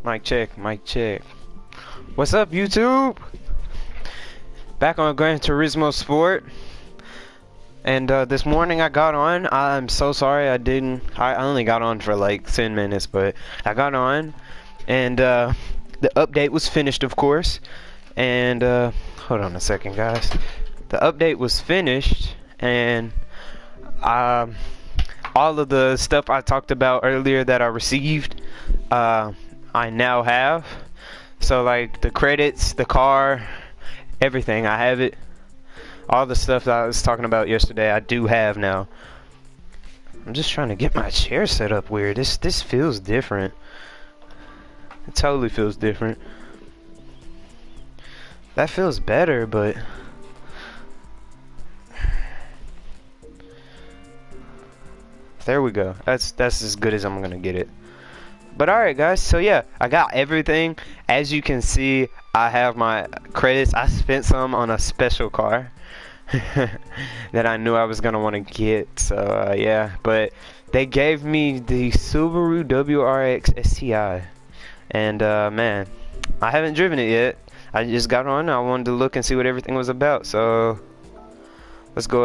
Mic check, mic check. What's up, YouTube? Back on Gran Turismo Sport. And this morning I got on. I'm so sorry I only got on for like 10 minutes, but I got on. And the update was finished, of course. And hold on a second, guys. The update was finished, and all of the stuff I talked about earlier that I received, I now have. So like the credits, the car, everything, I have it. All the stuff that I was talking about yesterday, I do have now. I'm just trying to get my chair set up weird. This feels different. It totally feels different. That feels better, but there we go. That's as good as I'm gonna get it. But alright, guys, so yeah, I got everything. As you can see, I have my credits. I spent some on a special car that I knew I was gonna want to get. So yeah, but they gave me the Subaru WRX STI, and man, I haven't driven it yet. I just got on. I wanted to look and see what everything was about. So let's go.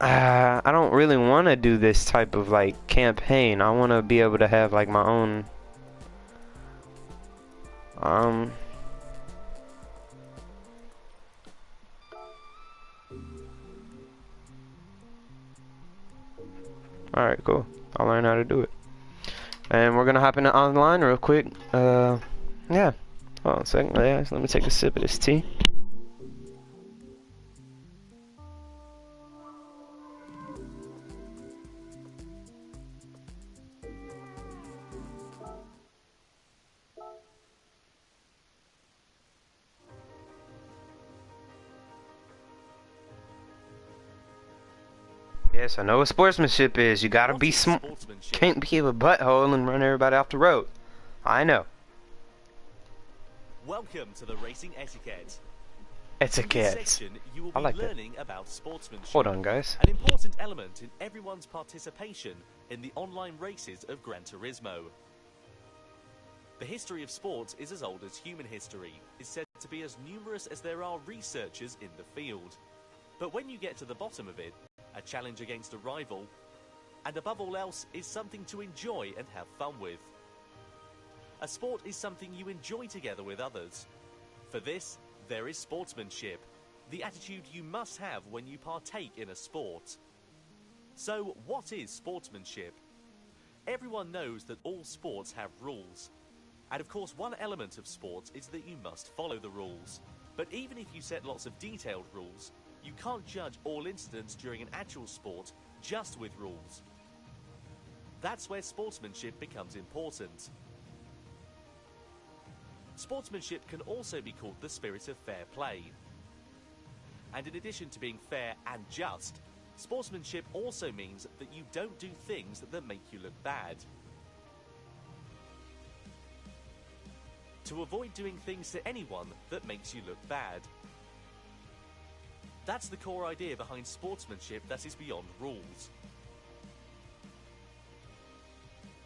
I don't really want to do this type of like campaign. I want to be able to have like my own alright, cool. I'll learn how to do it. And we're gonna hop into online real quick. Yeah. Hold on a second. Yeah, let me take a sip of this tea. Yes, I know what sportsmanship is. You gotta be smart. Can't be a butthole and run everybody off the road. I know. Welcome to the Racing Etiquette. Etiquette. In this section, you will be learning about sportsmanship. Hold on, guys. An important element in everyone's participation in the online races of Gran Turismo. The history of sports is as old as human history. It's said to be as numerous as there are researchers in the field. But when you get to the bottom of it, a challenge against a rival, and above all else, is something to enjoy and have fun with. A sport is something you enjoy together with others. For this, there is sportsmanship, the attitude you must have when you partake in a sport. So, what is sportsmanship? Everyone knows that all sports have rules. And of course, one element of sports is that you must follow the rules. But even if you set lots of detailed rules, you can't judge all incidents during an actual sport just with rules. That's where sportsmanship becomes important. Sportsmanship can also be called the spirit of fair play. And in addition to being fair and just, sportsmanship also means that you don't do things that make you look bad. To avoid doing things to anyone that makes you look bad. That's the core idea behind sportsmanship that is beyond rules.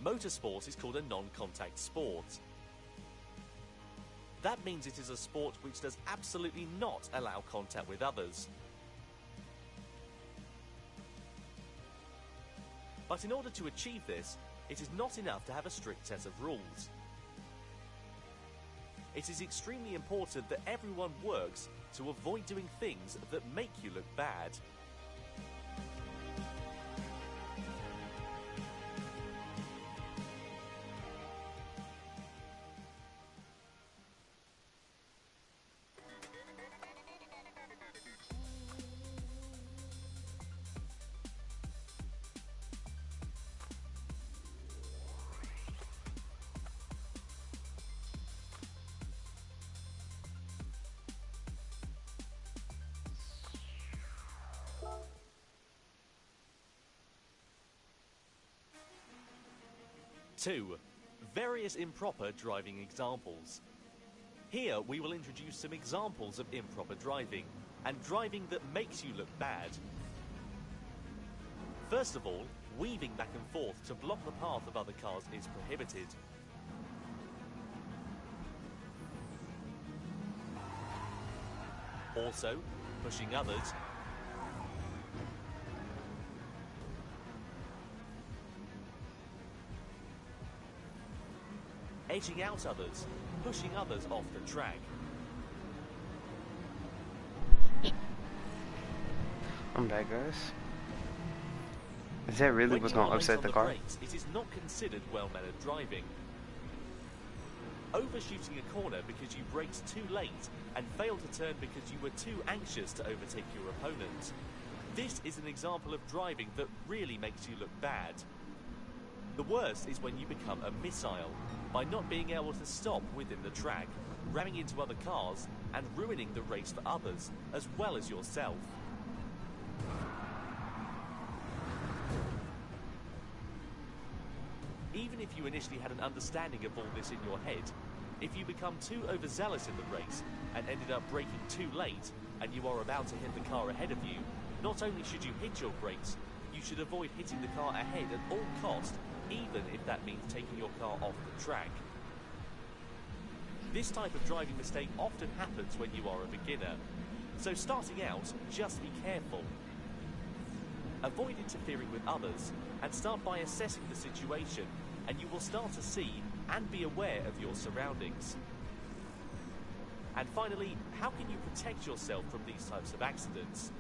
Motorsport is called a non-contact sport. That means it is a sport which does absolutely not allow contact with others. But in order to achieve this, it is not enough to have a strict set of rules. It is extremely important that everyone works to avoid doing things that make you look bad. Two, various improper driving examples. Here we will introduce some examples of improper driving, and driving that makes you look bad. First of all, Weaving back and forth to block the path of other cars is prohibited. Also, pushing others, edging out others, pushing others off the track. I'm back, guys. Is that really what's going to upset the car? Brakes, it is not considered well-mannered driving. Overshooting a corner because you braked too late and failed to turn because you were too anxious to overtake your opponent. This is an example of driving that really makes you look bad. The worst is when you become a missile, by not being able to stop within the track, ramming into other cars and ruining the race for others, as well as yourself. Even if you initially had an understanding of all this in your head, if you become too overzealous in the race and ended up braking too late and you are about to hit the car ahead of you, not only should you hit your brakes, you should avoid hitting the car ahead at all costs, even if that means taking your car off the track. This type of driving mistake often happens when you are a beginner, so starting out, just be careful. Avoid interfering with others and start by assessing the situation, and you will start to see and be aware of your surroundings. And finally, how can you protect yourself from these types of accidents?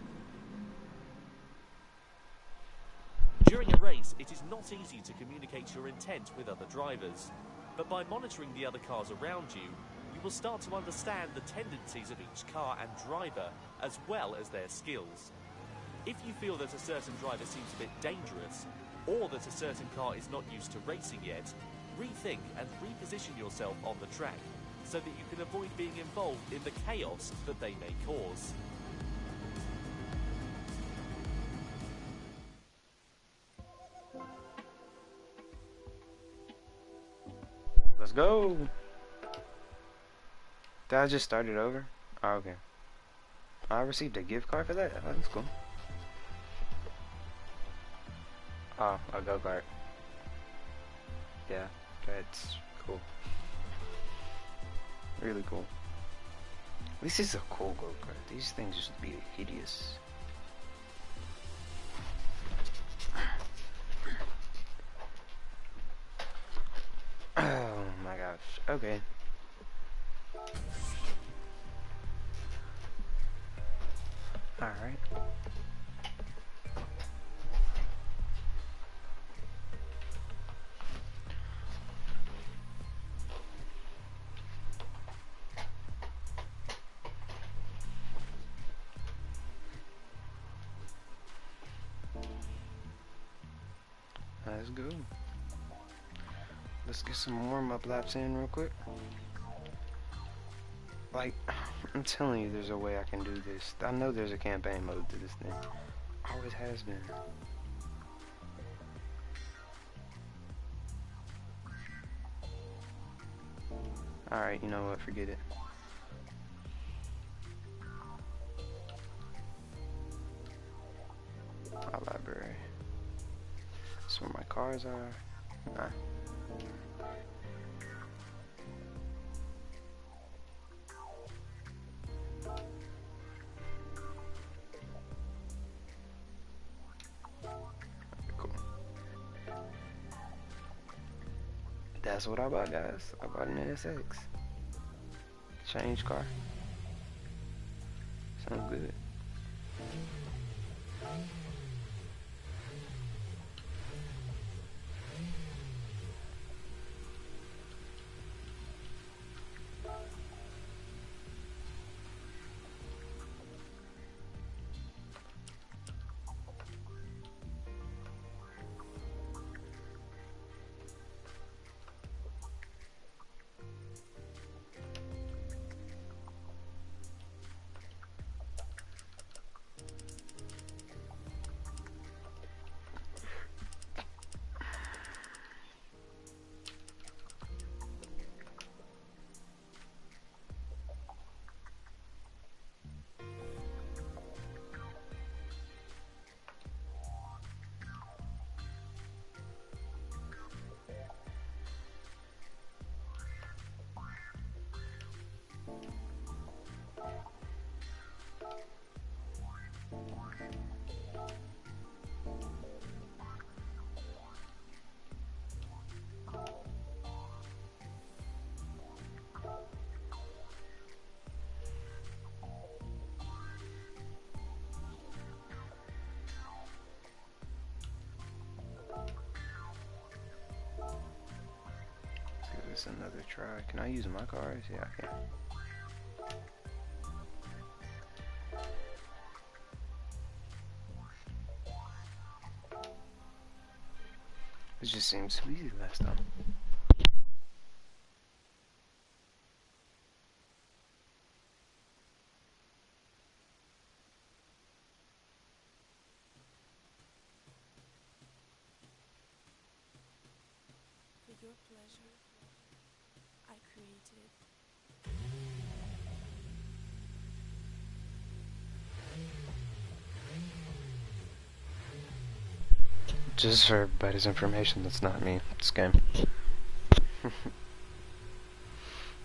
During a race, it is not easy to communicate your intent with other drivers, but by monitoring the other cars around you, you will start to understand the tendencies of each car and driver, as well as their skills. If you feel that a certain driver seems a bit dangerous, or that a certain car is not used to racing yet, rethink and reposition yourself on the track so that you can avoid being involved in the chaos that they may cause. Let's go. Did I just start it over? Oh, okay. I received a gift card for that? Oh, that's cool. Oh, a go-kart. Yeah, that's cool. Really cool. This is a cool go-kart. These things used to be hideous. Oh my gosh. Okay. Alright. Let's go. Let's get some warm-up laps in real quick. Like, I'm telling you, there's a way I can do this. I know there's a campaign mode to this thing. Always has been. Alright, you know what? Forget it. My library. That's where my cars are. Nah. Cool. That's what I bought, guys. I bought an NSX. Change car. Sounds good. this another try. Can I use my cars? Yeah, I can. It just seemed so easy last time. For your pleasure, I created. Just for everybody's information, that's not me. It's game.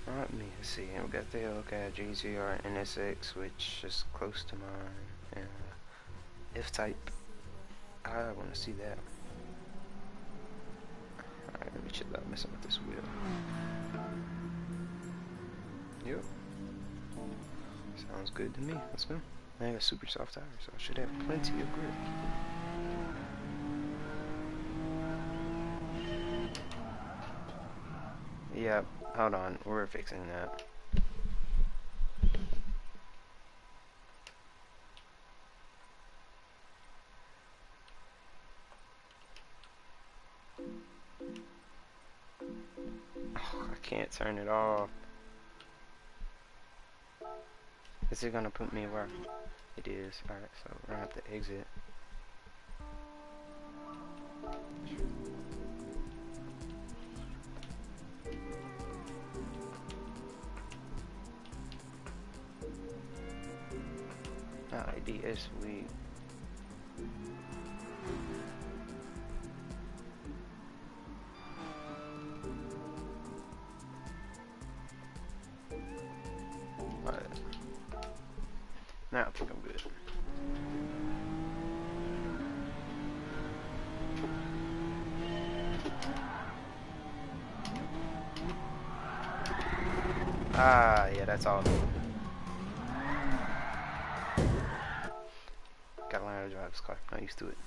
Let me see. We got the Hellcat GTR NSX, which is close to mine. And F-Type. I want to see that. Alright, let me chill out messing with this wheel. Yep. Sounds good to me. Let's go. I got super soft tires, so I should have plenty of grip. Yep. Hold on. We're fixing that. Oh, I can't turn it off. Is it gonna put me where? It is. Alright, so we're gonna have to exit. ID is sweet. Alright. Now I think I'm good. Ah, yeah, that's all. Gotta learn how to drive this car. Not used to it.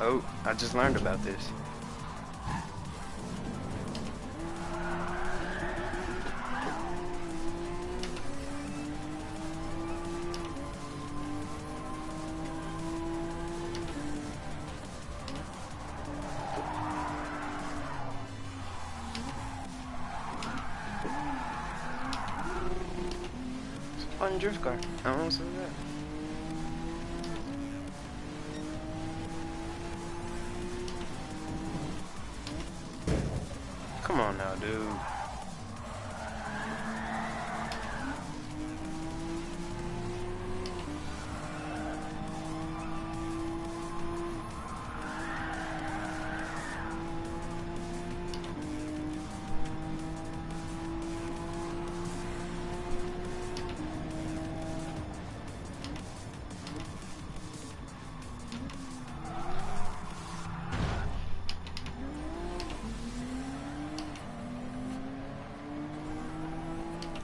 Oh, I just learned about this. It's a fun drift car. I don't say that. Come on now, dude.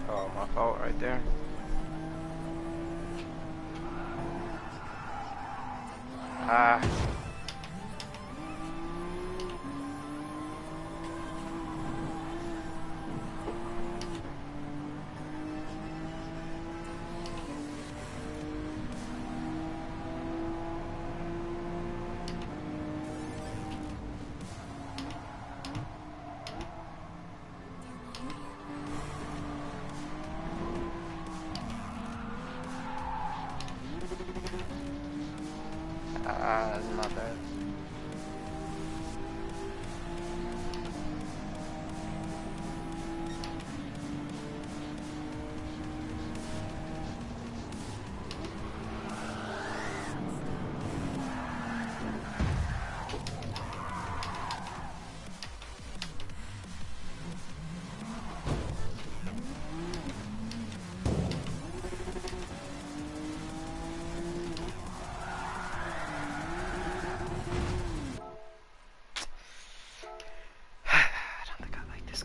Oh, my fault right there. Ah.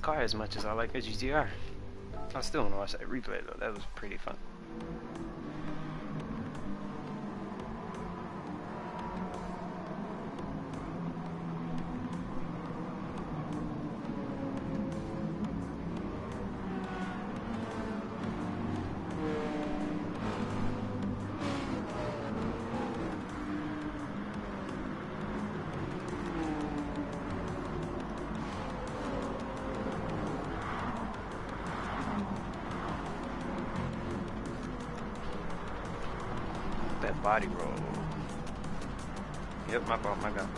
car as much as I like a GTR. I still want to watch that replay though. That was pretty fun. That body roll. Yep, my fault, my God.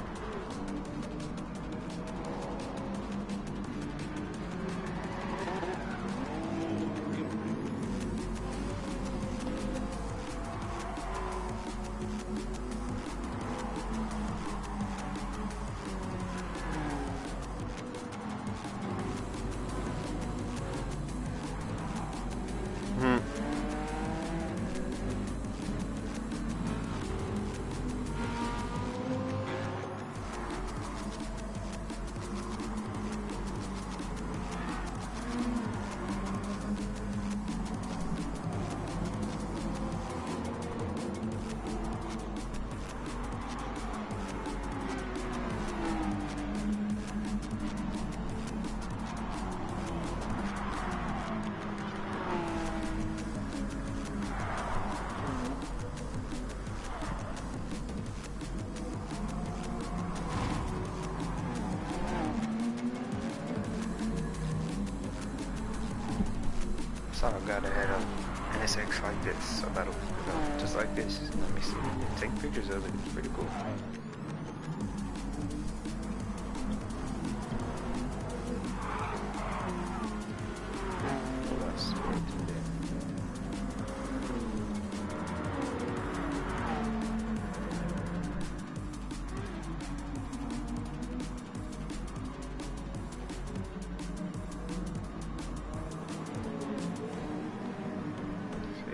So I gotta head up NSX like this, so that'll go just like this. Let me see. Take pictures of it. It's pretty cool. Oh, that's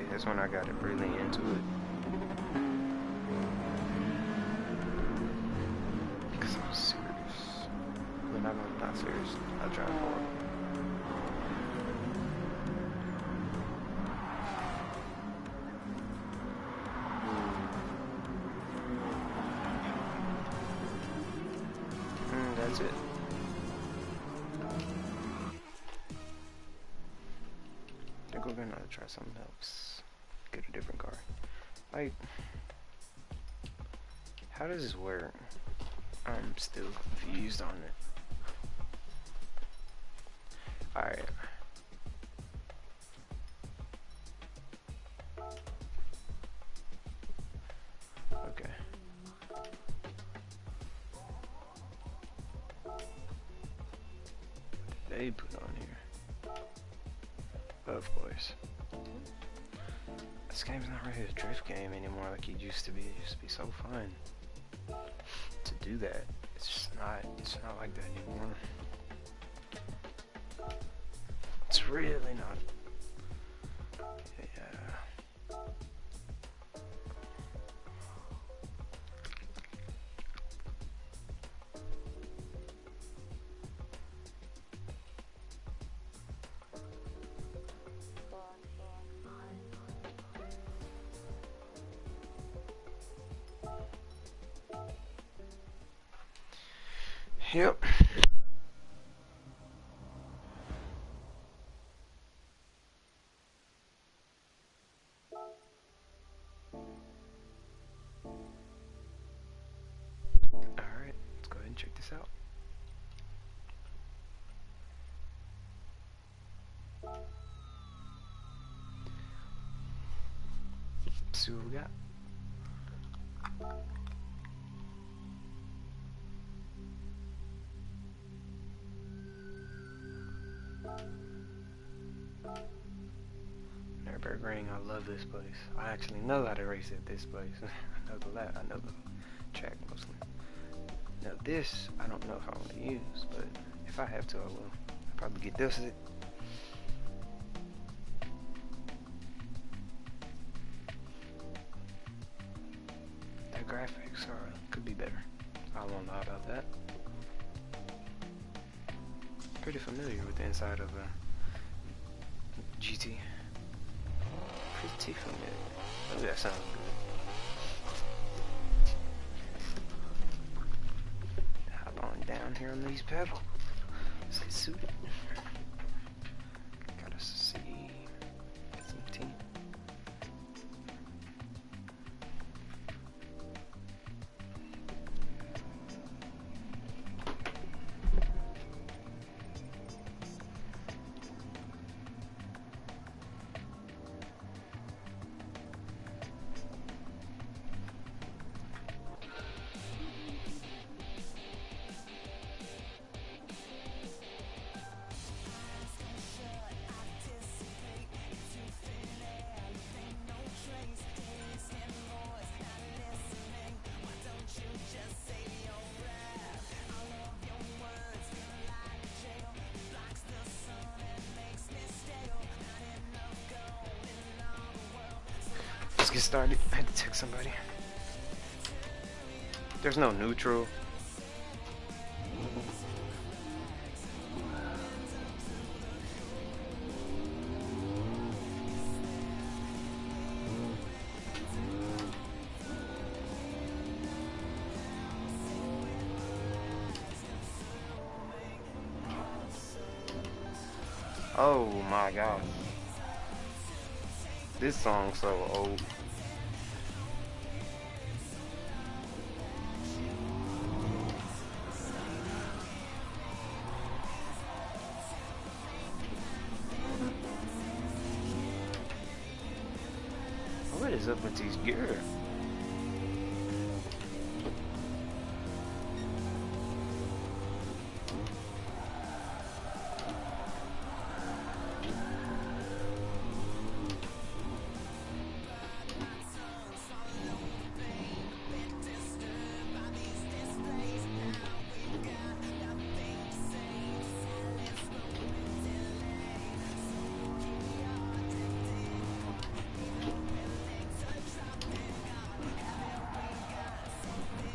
That's when I got it really into it. Because I'm serious. When I'm not serious, I drive hard. That's it. I think we're gonna try something else. Get a different car. Like, how does this work? I'm still confused on it. Alright. Okay. They put on here. Of course. This game's not really a drift game anymore like it used to be. It used to be so fun to do that. It's not like that anymore. It's really not. Yeah. Yep. Alright, let's go ahead and check this out. Let's see what we got. Nürburgring, I love this place. I actually know how to race at this place. I know the lap, I know the track mostly. Now this, I don't know if I want to use, but if I have to, I will. I'll probably get this. The graphics could be better. I won't lie about that. pretty familiar with the inside of a GT. Pretty familiar. Oh, that sounds good. Hop on down here on these pedals. Let's get suited. Gotta see. Get some tea. Let's get started. I had to text somebody. There's no neutral. Oh my god. This song's so old. What is up with these gears?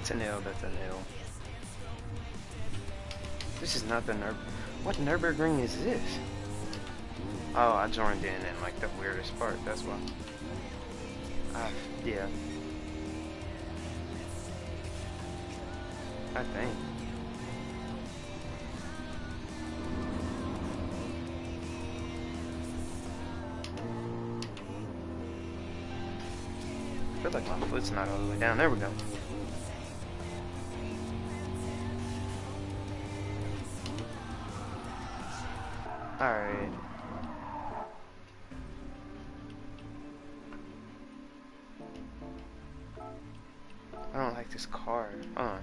It's an L, that's an L. This is not the What Nürburgring is this? Oh, I joined in like the weirdest part, that's why. Yeah. I think. I feel like my foot's not all the way down. There we go. Alright. I don't like this car. Hold on.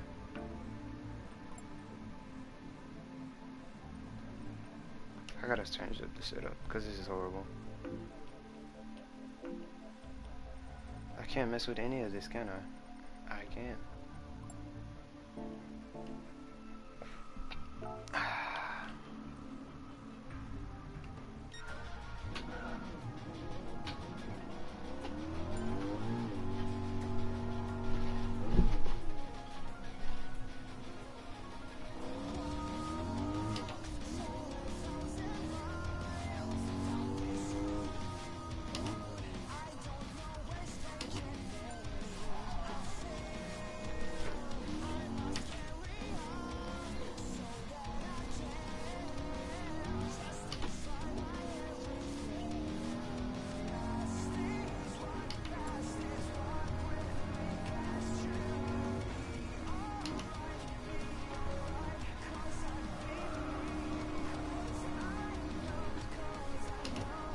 I gotta change up the setup because this is horrible. I can't mess with any of this, can I? I can't.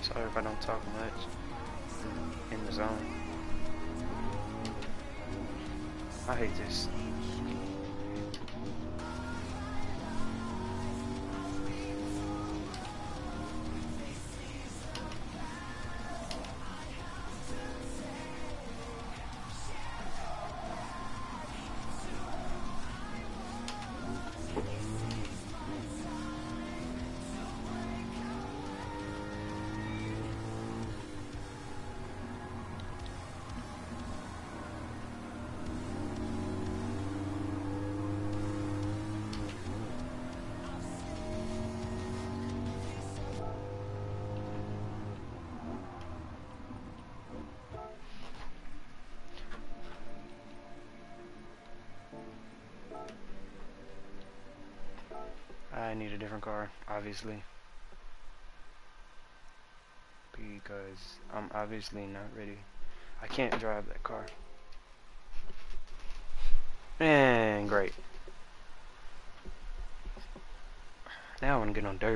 Sorry if I don't talk much. I'm in the zone. I hate this. I need a different car, obviously. Because I'm obviously not ready. I can't drive that car. And great. Now I want to get on dirt.